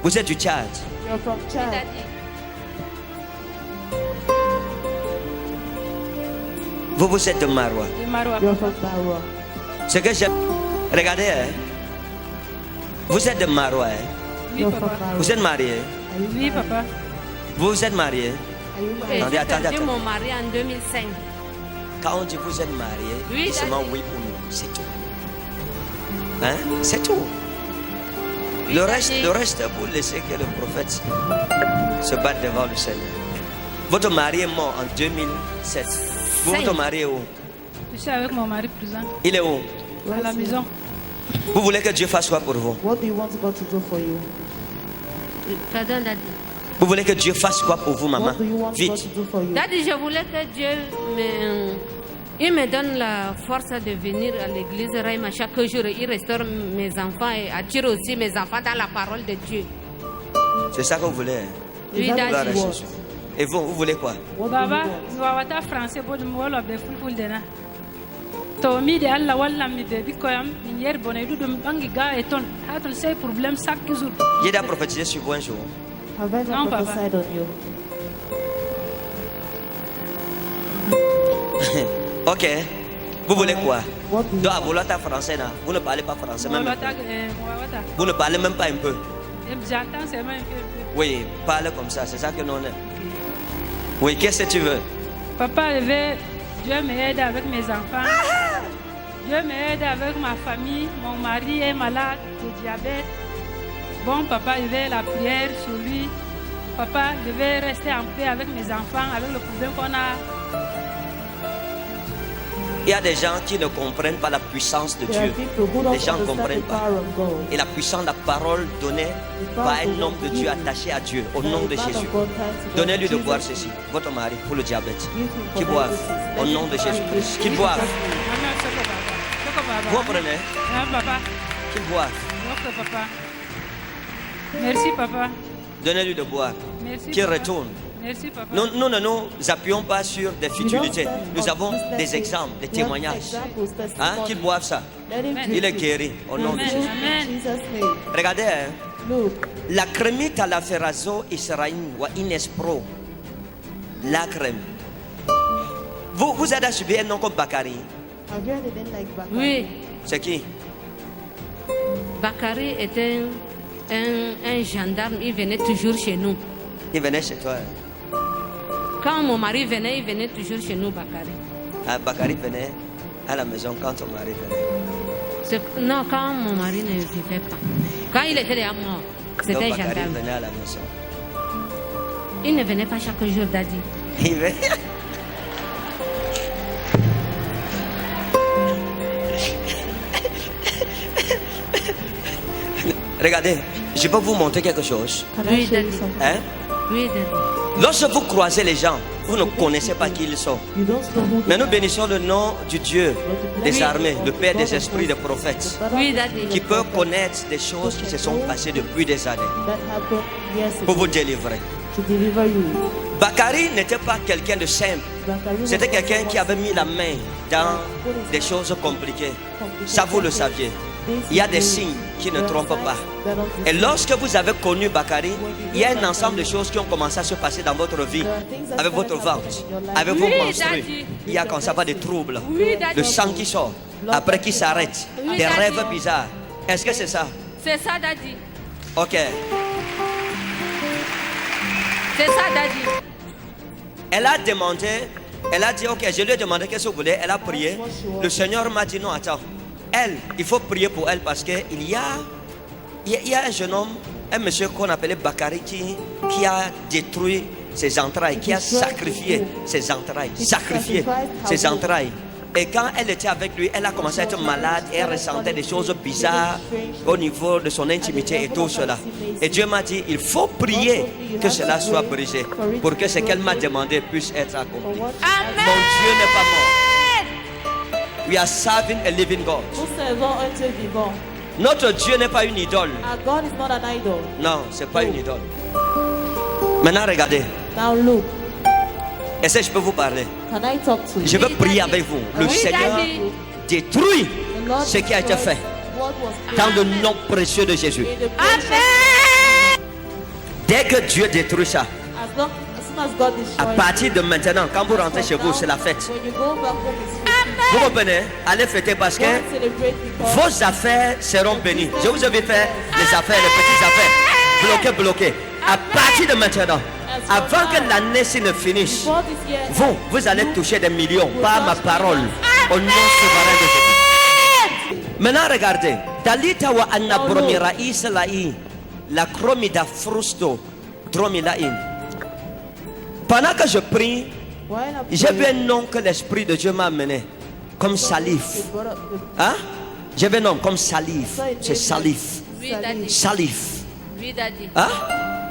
Vous êtes du Tchad. You're from Chad. Vous êtes de Maroua. De Maroua. You're from Marwa. Ce que j'aime. Regardez, hein. Vous êtes de Maroua. Hein. Oui, You're from papa. Marwa. Vous êtes marié. Are you Oui, married? papa. Vous êtes marié. Are you married? Et Attendez, j'ai attendez, perdu attendez. mon mari en 2005. Quand on dit vous êtes marié, Oui, c'est seulement daddy. oui ou non. C'est tout. Hein? C'est tout. Oui, daddy. Le reste, vous laissez que le prophète se batte devant le Seigneur. Votre mari est mort en 2007. Vous, votre mari est où? Je suis avec mon mari présent Il est où? à la maison. Vous voulez que Dieu fasse quoi pour vous? What do you want God to do for you? Pardon, Daddy. Vous voulez que Dieu fasse quoi pour vous, maman? What do you want God Vite. to do for you? Daddy, je voulais que Dieu me donne la force de venir à l'église Raïma chaque jour. Il restaure mes enfants et attire aussi mes enfants dans la parole de Dieu. C'est ça que vous voulez? Hein? Oui, Is that Gloire à Daddy. what you Jésus. Et vous voulez quoi? want? What do Baba, you want? wawata français bodu wala be fulful dena. To mi de Allah walla mi be bikoyam min yer bonay dum bangi ga e ton. Hatol say problème chaque jour. J'ai déjà prophétisé sur vous un jour. Have I Non, not Papa. prophesied on you? Ok. Vous voulez quoi? What do you Donc, want? à vouloir ta français là, vous ne parlez pas français même. Wawata wawata. Vous ne parlez même pas un peu. J'entends seulement un peu. Oui, parle comme ça, c'est ça que nous on est. Oui, qu'est-ce que tu veux? Papa, Dieu m'aide avec mes enfants. Dieu m'aide avec ma famille. Mon mari est malade de diabète. Bon, papa, je vais la prière sur lui. Papa, je vais rester en paix avec mes enfants, avec le problème qu'on a. Il y a des gens qui ne comprennent pas la puissance de There are Dieu. people who don't Les gens ne understand comprennent the pas. power of God. Et la puissance de la parole donnée par un homme de Dieu attaché à Dieu, au nom de Jésus. Donnez-lui de boire ceci, votre mari, pour le diabète. Qu'il boive, au nom de Jésus-Christ. Qu'il boive. Maman, c'est que papa. C'est que papa. Vous comprenez? Hein, papa. Qu'il boive. Ok, papa. Merci, papa. Donnez-lui de boire. Merci. Qu'il papa. retourne. Merci, papa. Nous ne nous appuyons pas sur des futilités. Nous avons des exemples, des témoignages. Hein? Qu'il boive ça. Il est guéri, au nom de Amen. Jésus. Amen. Regardez, hein? Look, La cremite à la ferrazo Israël ou Inespro. La crème. Vous avez subi un nom comme Bakari. have you heard a name like Bakari? Oui, C'est qui? Bakary était un gendarme. Il venait toujours chez nous. Il venait chez toi. Hein? Quand mon mari venait, il venait toujours chez nous, Bakary. Ah, Bakari venait à la maison quand ton mari venait. Non, quand mon mari ne vivait pas. Quand il était déjà mort, Donc c'était un Bakari gendarme. venait à la maison. Il ne venait pas chaque jour, Daddy. Il venait. Regardez, je peux vous montrer quelque chose. Can Oui, I show you Daddy. something? Hein? Oui, Daddy. Lorsque vous croisez les gens, vous ne connaissez pas qui ils sont. You don't know who Mais they nous bénissons le nom du Dieu des Oui. armées, le Père des esprits, des prophètes, are. Oui, Daddy. qui peut connaître des choses qui se sont passées depuis des années That happened years pour ago vous délivrer. to deliver you. Bakari n'était pas quelqu'un de simple. Bakari was C'était not quelqu'un qui someone avait mis la main dans des choses compliquées. Ça, vous le saviez. Il y a des signes qui ne trompent pas. Et lorsque vous avez connu Bakari, il y a un ensemble de choses qui ont commencé à se passer dans votre vie, avec votre ventre, avec vos Oui, menstrues. Daddy. Il y a comme ça pas de troubles. Oui, Daddy. Le sang qui sort, après qui s'arrête, Oui, des Daddy. rêves bizarres. Est-ce que c'est ça? C'est ça, Daddy. Ok. C'est ça, Daddy. Elle a demandé, elle a dit, ok, je lui ai demandé qu'est-ce que vous voulez. Elle a prié. Le Seigneur m'a dit, non, attends. Elle, il faut prier pour elle parce qu'il y a un jeune homme, un monsieur qu'on appelait Bakari qui a détruit ses entrailles, qui a sacrifié ses entrailles, sacrifié ses entrailles. Et quand elle était avec lui, elle a commencé à être malade et elle ressentait des choses bizarres au niveau de son intimité et tout cela. Et Dieu m'a dit, il faut prier que cela soit brisé pour que ce qu'elle m'a demandé puisse être accompli. Mon Dieu n'est pas mort. We are serving a living God. Whosoever unto vivant. Notre Dieu n'est pas une idole. Our God is not an idol. Non, c'est pas une idole. Maintenant, regardez. Now look, Est-ce que je peux vous parler? can I talk to you? Je veux prier avec vous. Le Oui, Seigneur Daddy. détruit The Lord ce qui a été destroyed fait what was dans le nom précieux de Jésus. in the precious Dès que Dieu détruit ça, As soon as God à destroys partir de maintenant, quand vous rentrez chez vous, c'est la fête. when you go back home, it's Vous comprenez? Allez fêter parce que go and celebrate because vos affaires seront bénies. Je vous ai vu faire les affaires, les petites affaires. Bloquer. À partir de maintenant, avant que l'année-ci ne finisse, before this year, vous allez toucher des millions par ma parole. Au nom souverain de Jésus. Maintenant, regardez. Dalita wa anna bromira islai. La chromida frusto dromilain. Pendant que je prie, while I'm j'ai vu un praying, nom que l'Esprit de Dieu m'a amené. Comme salif. they brought up the Hein? J'ai vu un nom comme salif. C'est salif. Oui, daddy. Salif. Oui, daddy. Hein?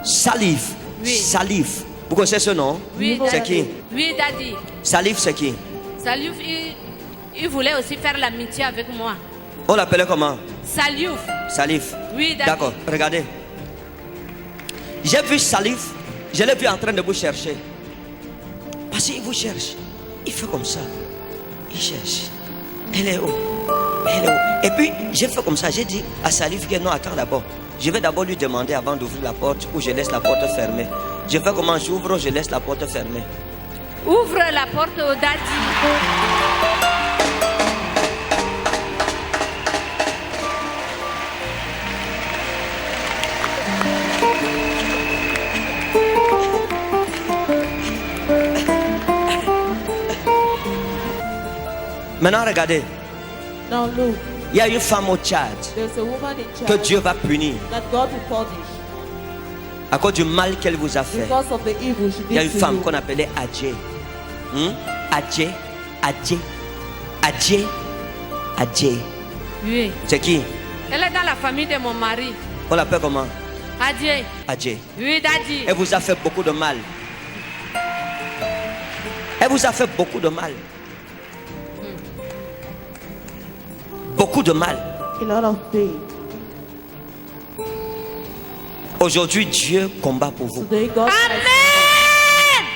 Salif. Oui. Salif. Vous connaissez ce nom? Oui, C'est daddy. qui? Oui, daddy. Salif, c'est qui? Saliouf, il voulait aussi faire l'amitié avec moi. On l'appelait comment? Saliouf. Salif. Oui, daddy. D'accord, regardez. J'ai vu Salif, je l'ai vu en train de vous chercher. Parce qu'il vous cherche. Il fait comme ça. Il cherche. Elle est où? Elle est où? Et puis, j'ai fait comme ça. J'ai dit à Salif que non, attends d'abord. Je vais d'abord lui demander avant d'ouvrir la porte ou je laisse la porte fermée. Je fais comment? J'ouvre, je laisse la porte fermée. Ouvre la porte au daddy. Maintenant, regardez. now look, Il y a une femme au Tchad there's a woman in que Chad Dieu va punir that God will punish à cause du mal qu'elle vous a fait. because of the evil she Il y a did une to femme you. qu'on appelait Adjé. Adjé. Adjé. Adjé. Adjé. Oui. C'est qui? Elle est dans la famille de mon mari. On l'appelle comment? Adieu. Adjé. Oui, daddy. Elle vous a fait beaucoup de mal. Elle vous a fait beaucoup de mal. Beaucoup de mal. A lot of pain. Aujourd'hui, Dieu combat pour vous. Today God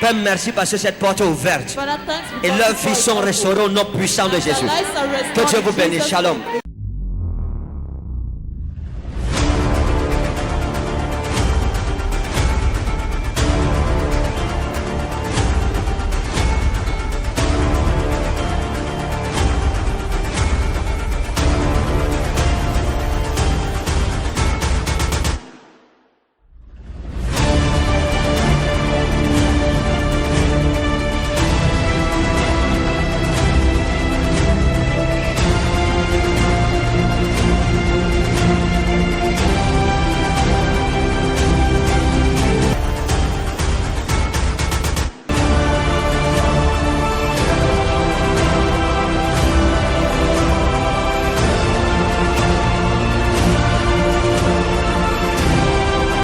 Père, merci parce que cette porte est ouverte. Father, thanks Et because leurs the vies sont door is restaurées au nom puissant de open. Their Jésus. lives are Que restored Dieu in vous bénisse. Jesus' Shalom. name.